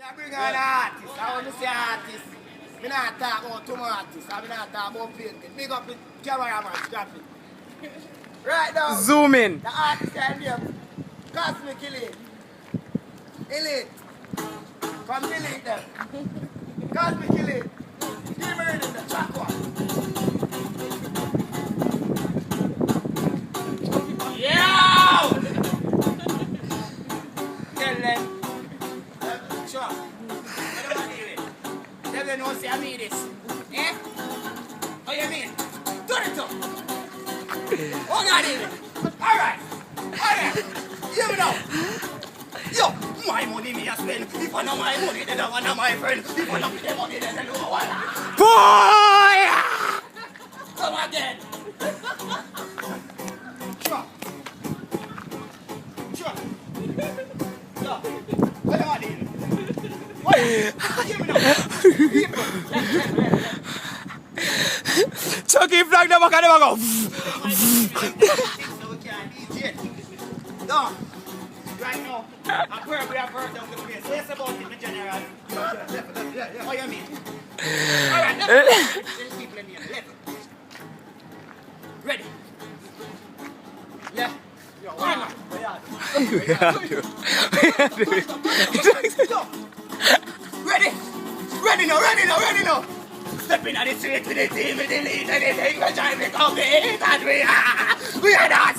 I bring an artist. I want to say artist. I not talk about two artists. I not talk about painting. Big up the cameraman, strap it. Right now. Zoom in. The artist I name Cosmic Elite. Elite. Come delete them. Cosmic Elite. Give me the track one. Yeah! Tell them. Sure. What do I do it? Tell them no say I mean this. Eh? What you mean? Do it up. Oh God, David. Alright. Alright. Hear me now. Yo, my money me a spend. If I know my money, then I want my friend. If I don't get money, then I know what. Boy! Come again. Sure. Sure. Yo. What do I do? What? Hear me now. Chucky flag never can never go. No. Right now, I'm going to have down the place. What's about it, the general? Yeah. What you mean? Alright, let's people in here. Left. Ready? Left. Ready now. Stepping at the street with the team with the lead and the thing will drive me complete and we are not